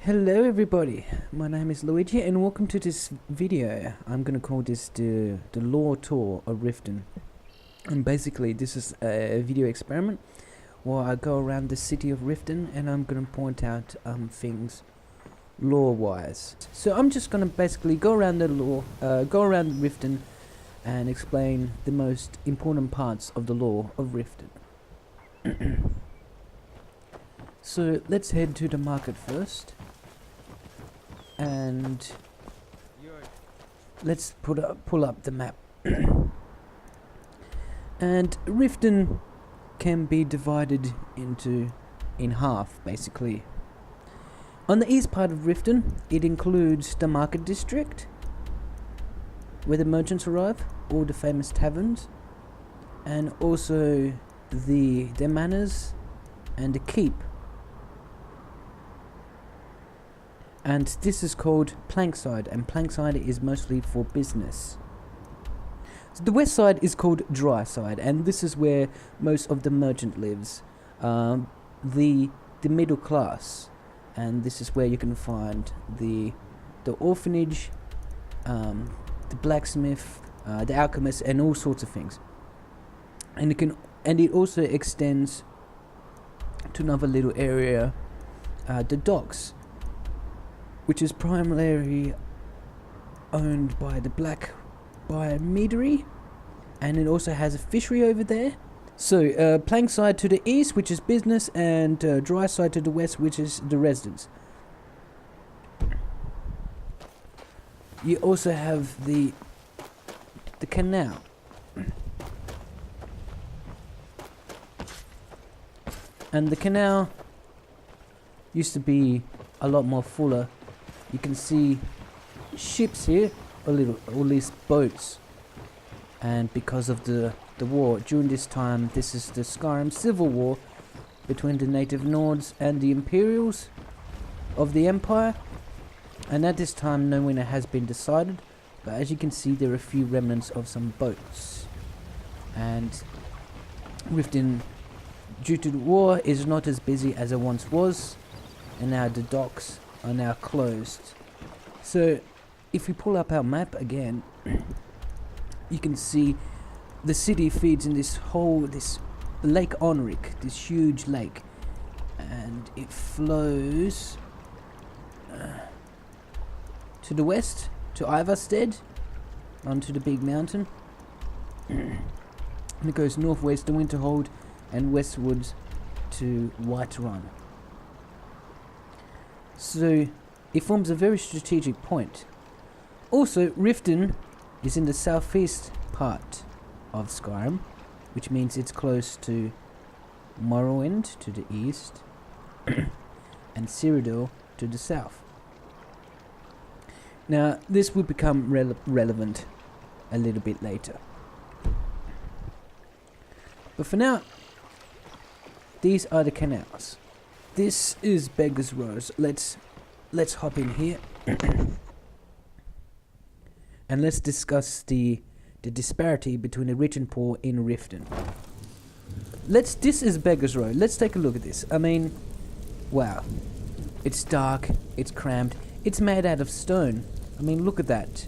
Hello everybody, my name is Luigi and welcome to this video. I'm gonna call this the Lore Tour of Riften. And basically this is a video experiment where I go around the city of Riften and I'm gonna point out things lore wise. So I'm just gonna basically go around Riften and explain the most important parts of the lore of Riften. So let's head to the market first. And let's pull up the map. And Riften can be divided in half, basically. On the east part of Riften, it includes the market district, where the merchants arrive, all the famous taverns, and also their manors and the keep. And this is called Plankside, and Plankside is mostly for business. So the west side is called Dry Side, and this is where most of the merchant lives, the middle class, and this is where you can find the orphanage, the blacksmith, the alchemist, and all sorts of things. And it also extends to another little area, the docks, which is primarily owned by the Black-Briar meadery, and it also has a fishery over there. So Plankside to the east, which is business, and Dry Side to the west, which is the residence. You also have the canal. And the canal used to be a lot more fuller. You can see ships here, or at least boats. And because of the war, during this time, this is the Skyrim civil war between the native Nords and the Imperials of the Empire. And at this time, no winner has been decided. But as you can see, there are a few remnants of some boats. And Riften, due to the war, is not as busy as it once was. And now the docks are now closed. So if we pull up our map again, you can see the city feeds in this Lake Onric, this huge lake, and it flows to the west to Ivarstead, onto the big mountain, and it goes northwest to Winterhold and westwards to Whiterun. So it forms a very strategic point. Also, Riften is in the southeast part of Skyrim, which means it's close to Morrowind to the east and Cyrodiil to the south. Now, this will become relevant a little bit later. But for now, these are the canals. This is Beggar's Rose. Let's hop in here and let's discuss the disparity between the rich and poor in Riften. This is Beggar's Road. Let's take a look at this. I mean, wow. It's dark, it's cramped, it's made out of stone. I mean, look at that.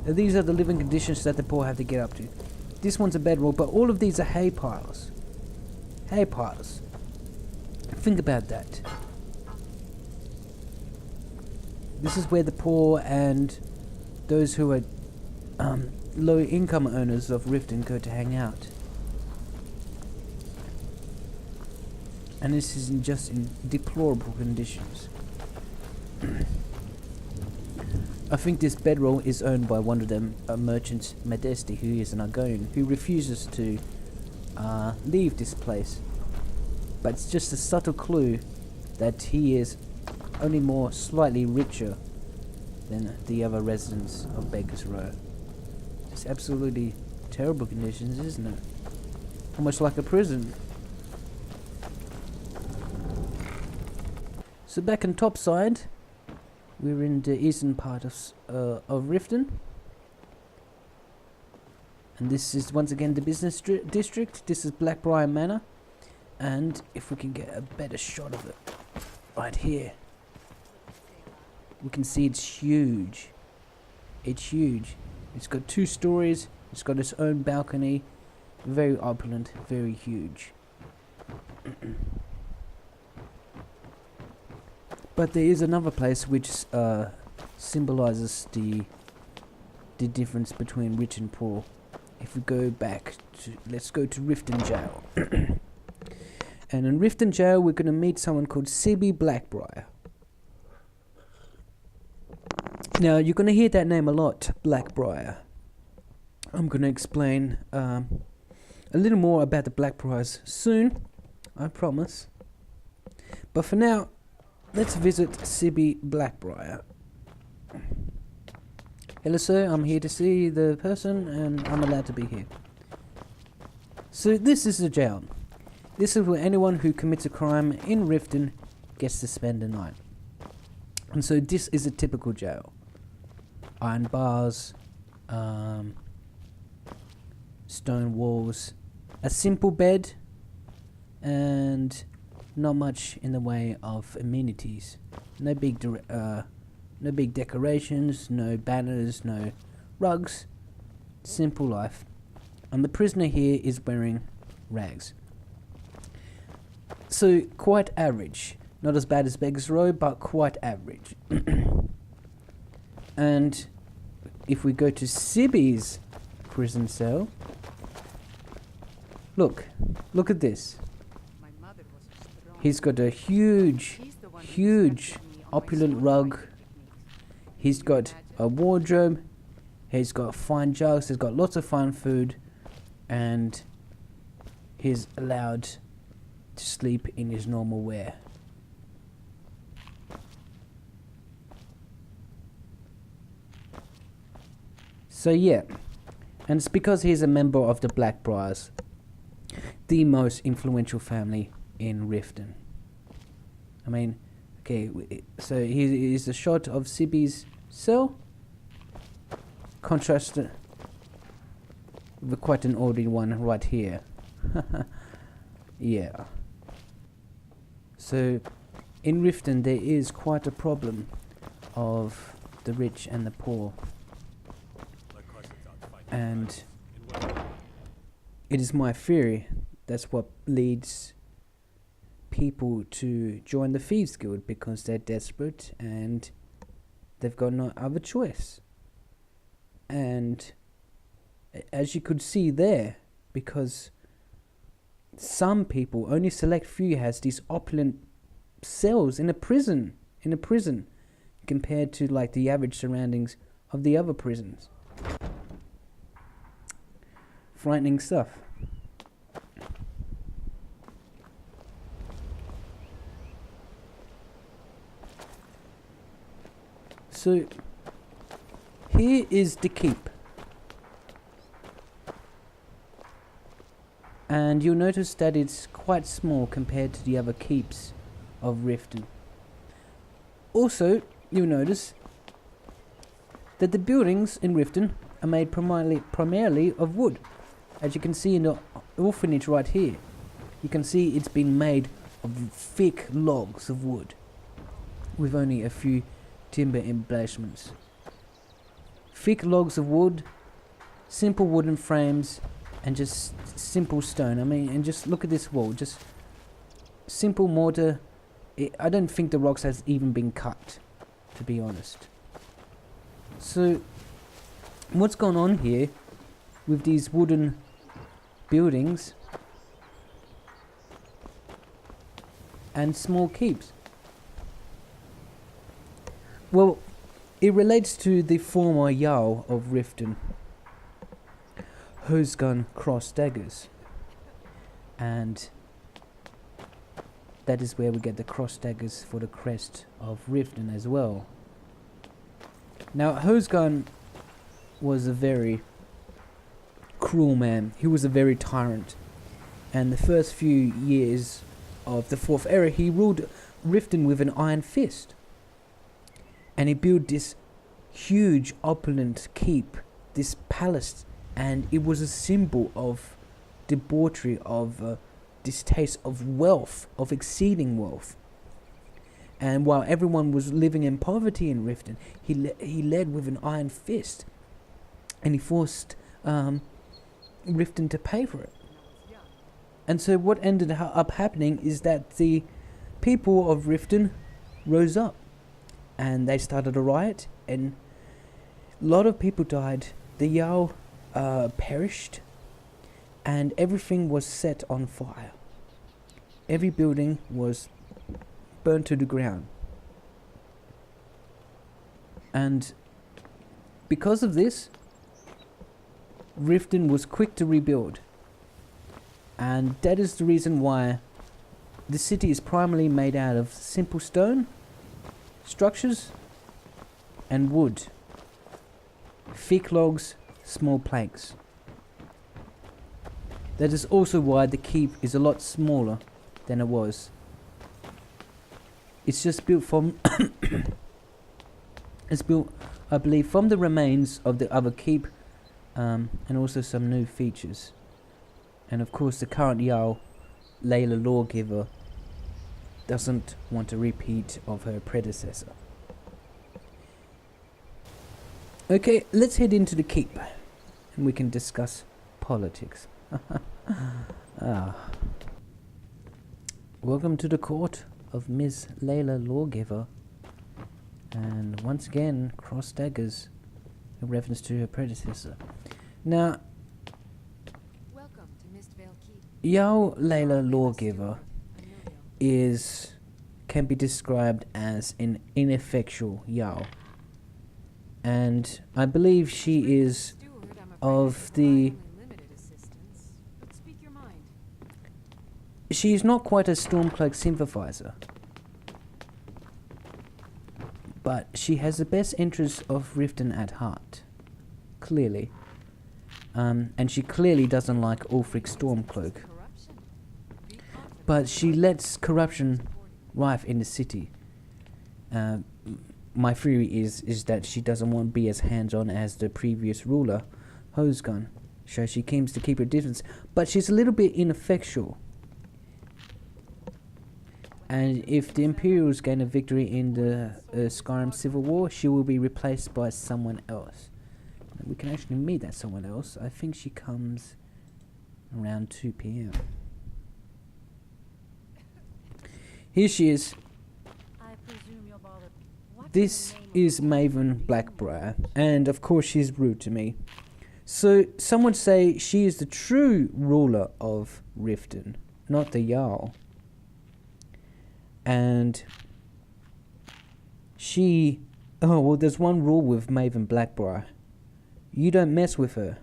These are the living conditions that the poor have to get up to. This one's a bedrock, but all of these are hay piles. Hay piles. Think about that. This is where the poor and those who are low income owners of Riften go to hang out. And this is just in deplorable conditions. I think this bedroll is owned by one of them, a merchant Modesti, who is an Argonian, who refuses to leave this place. But it's just a subtle clue that he is only more slightly richer than the other residents of Beggar's Row. It's absolutely terrible conditions, isn't it? Almost like a prison. So back on top side, we're in the eastern part of Riften. And this is once again the business district. This is Black-Briar Manor. And if we can get a better shot of it right here, we can see it's huge. It's huge. It's got 2 stories. It's got its own balcony. Very opulent, very huge. But there is another place which symbolizes the difference between rich and poor. If we go back to, let's go to Riften Jail. And in Riften Jail, we're going to meet someone called Sibby Black-Briar. Now, you're going to hear that name a lot, Black-Briar. I'm going to explain a little more about the Black-Briars soon, I promise. But for now, let's visit Sibby Black-Briar. Hello sir, I'm here to see the person and I'm allowed to be here. So this is the jail. This is where anyone who commits a crime in Riften gets to spend the night. And so this is a typical jail. Iron bars, stone walls, a simple bed, and not much in the way of amenities. No big decorations, no banners, no rugs. Simple life. And the prisoner here is wearing rags. So quite average. Not as bad as Beggar's Row, but quite average. And if we go to Sibby's prison cell, look at this. He's got a huge opulent rug. He's got a wardrobe. He's got fine jugs. He's got lots of fine food, and he's allowed to sleep in his normal wear. So yeah, and it's because he's a member of the Black-Briars, the most influential family in Riften. I mean, okay, so here is a shot of Sibby's cell, contrasted with quite an ordinary one right here. Yeah. So, in Riften there is quite a problem of the rich and the poor. And it is my theory that's what leads people to join the Thieves Guild, because they're desperate and they've got no other choice. And as you could see there, because some people, only select few, has these opulent cells in a prison, compared to like the average surroundings of the other prisons. Frightening stuff. So here is the keep, and you'll notice that it's quite small compared to the other keeps of Riften. Also, you'll notice that the buildings in Riften are made primarily of wood. As you can see in the orphanage right here, you can see it's been made of thick logs of wood with only a few timber embellishments. Thick logs of wood, simple wooden frames, and just simple stone. I mean, and just look at this wall, just simple mortar. I don't think the rocks has even been cut, to be honest. So what's going on here with these wooden buildings and small keeps? Well, it relates to the former Jarl of Riften, Hosgun Cross Daggers, and that is where we get the cross daggers for the crest of Riften as well. Now, Hosgun was a very cruel man. He was a very tyrant, and the first few years of the Fourth Era, he ruled Riften with an iron fist. And he built this huge opulent keep, this palace, and it was a symbol of debauchery, of distaste, of wealth, of exceeding wealth. And while everyone was living in poverty in Riften, he led with an iron fist, and he forced Riften to pay for it. And so what ended up happening is that the people of Riften rose up, and they started a riot, and a lot of people died. The Jarl perished, and everything was set on fire. Every building was burnt to the ground. And because of this, Riften was quick to rebuild. And that is the reason why the city is primarily made out of simple stone structures and wood. Thick logs, small planks. That is also why the keep is a lot smaller than it was. It's just built from it's built, I believe, from the remains of the other keep, and also some new features. And of course the current Jarl, Layla Lawgiver, doesn't want a repeat of her predecessor. Okay, let's head into the keep, and we can discuss politics. Welcome to the court of Ms. Layla Lawgiver, and once again, cross daggers in reference to her predecessor. Now, Jarl Layla Lawgiver can be described as an ineffectual Jarl, and I believe she is of the... She's not quite a Stormcloak sympathizer, but she has the best interests of Riften at heart, clearly. And she clearly doesn't like Ulfric Stormcloak. But she lets corruption rife in the city. My theory is that she doesn't want to be as hands-on as the previous ruler, Hosgun. So she aims to keep her distance, but she's a little bit ineffectual. And if the Imperials gain a victory in the Skyrim Civil War, she will be replaced by someone else. And we can actually meet that someone else. I think she comes around 2 PM. Here she is. This is Maven Black-Briar, and of course she's rude to me. So some would say she is the true ruler of Riften, not the Jarl. And she... Oh, well, there's one rule with Maven Black-Briar. You don't mess with her.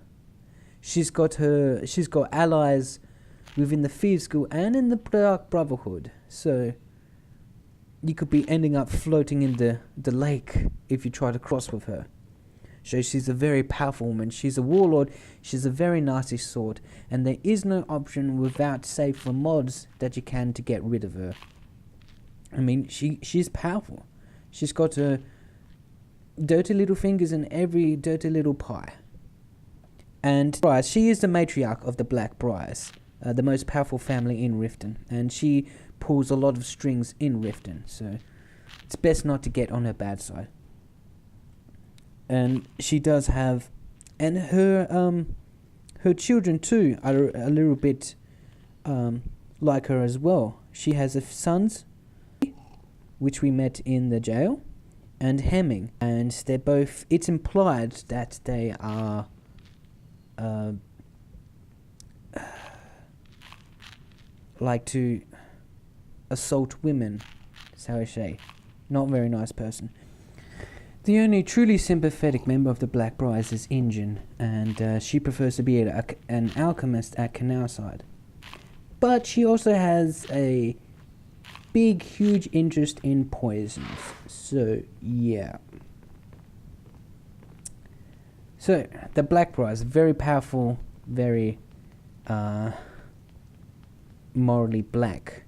She's got allies within the Thieves Guild and in the Dark Brotherhood. So you could be ending up floating in the lake if you try to cross with her. So she's a very powerful woman. She's a warlord. She's a very nasty sort. And there is no option without, save for mods, that you can to get rid of her. I mean, she's powerful. She's got her dirty little fingers in every dirty little pie. And she is the matriarch of the Black-Briars, the most powerful family in Riften. And she pulls a lot of strings in Riften, so it's best not to get on her bad side. And she does have... And her children too are a little bit like her as well. She has sons, which we met in the jail, and Hemming, and they're both... It's implied that they are like to assault women, that's how I say. Not a very nice person. The only truly sympathetic member of the Black-Briars is Ingen, and she prefers to be an alchemist at Canalside. But she also has a big, huge interest in poisons. So, yeah. So, the Black-Briars, very powerful, very morally black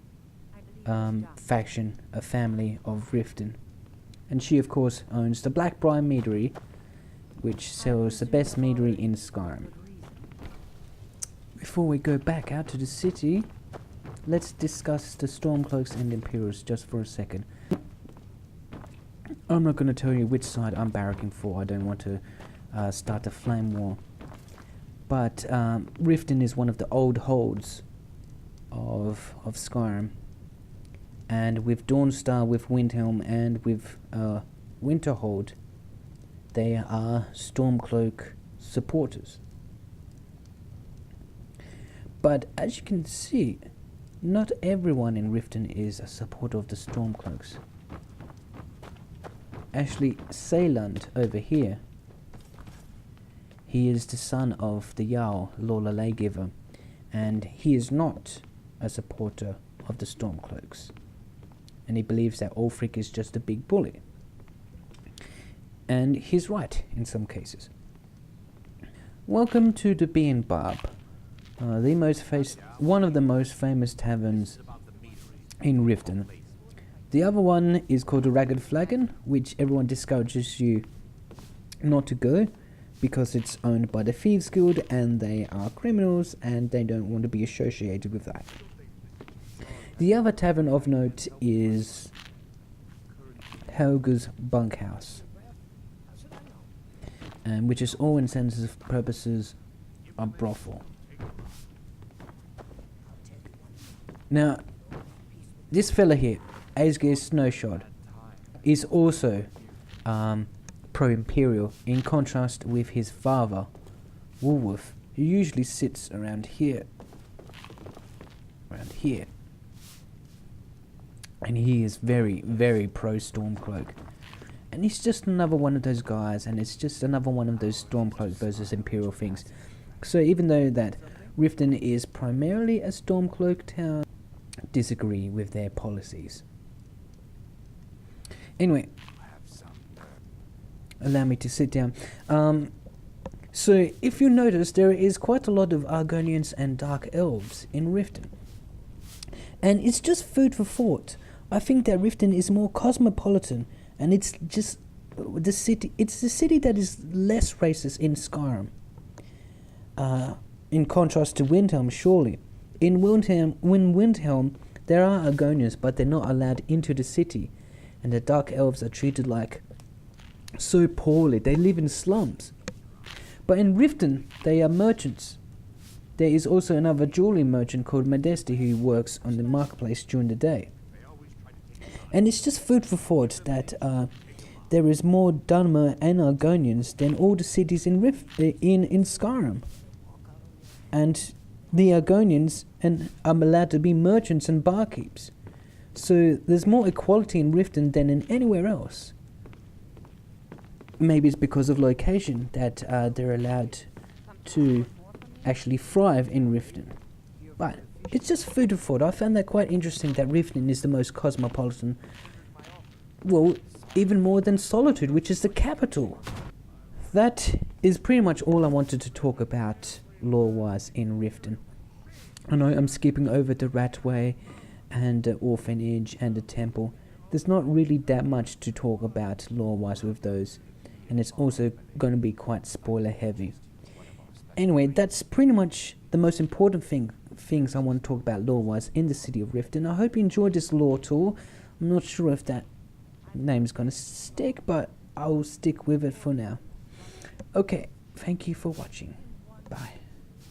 faction, a family of Riften. And she, of course, owns the Black-Briar Meadery, which sells the best meadery in Skyrim. Before we go back out to the city, let's discuss the Stormcloaks and Imperials just for a second. I'm not going to tell you which side I'm barracking for. I don't want to start a flame war. But Riften is one of the old holds of Skyrim. And with Dawnstar, with Windhelm, and with Winterhold, they are Stormcloak supporters. But as you can see, not everyone in Riften is a supporter of the Stormcloaks. Actually, Seyland over here, he is the son of the Jarl, Lola Laygiver, and he is not a supporter of the Stormcloaks. And he believes that Ulfric is just a big bully. And he's right in some cases. Welcome to the Bee and Barb, one of the most famous taverns in Riften. The other one is called the Ragged Flagon, which everyone discourages you not to go because it's owned by the Thieves Guild and they are criminals and they don't want to be associated with that. The other tavern of note is Helga's Bunkhouse, which is all intents and purposes a brothel. Now, this fella here, Aesgeir Snowshod, is also pro-imperial, in contrast with his father, Woolworth, who usually sits around here. And he is very, very pro-Stormcloak. And he's just another one of those guys, and it's just another one of those Stormcloak versus Imperial things. So even though that Riften is primarily a Stormcloak town, disagree with their policies. Anyway, allow me to sit down. So if you notice, there is quite a lot of Argonians and Dark Elves in Riften. And it's just food for thought. I think that Riften is more cosmopolitan, and it's just the city. It's the city that is less racist in Skyrim. In contrast to Windhelm, surely. In Windhelm, there are Argonians, but they're not allowed into the city, and the Dark Elves are treated like so poorly. They live in slums. But in Riften, they are merchants. There is also another jewelry merchant called Modesty who works on the marketplace during the day. And it's just food for thought that there is more Dunmer and Argonians than all the cities in Skyrim. And the Argonians are allowed to be merchants and barkeeps. So there's more equality in Riften than in anywhere else. Maybe it's because of location that they're allowed to actually thrive in Riften. But it's just food for thought. I found that quite interesting that Riften is the most cosmopolitan. Well, even more than Solitude, which is the capital. That is pretty much all I wanted to talk about lore-wise in Riften. I know I'm skipping over the Ratway and the Orphanage and the Temple. There's not really that much to talk about lore-wise with those, and it's also going to be quite spoiler-heavy. Anyway, that's pretty much the most important things I want to talk about lore-wise in the city of Riften. I hope you enjoyed this lore tour. I'm not sure if that name's going to stick, but I'll stick with it for now. Okay, thank you for watching. Bye.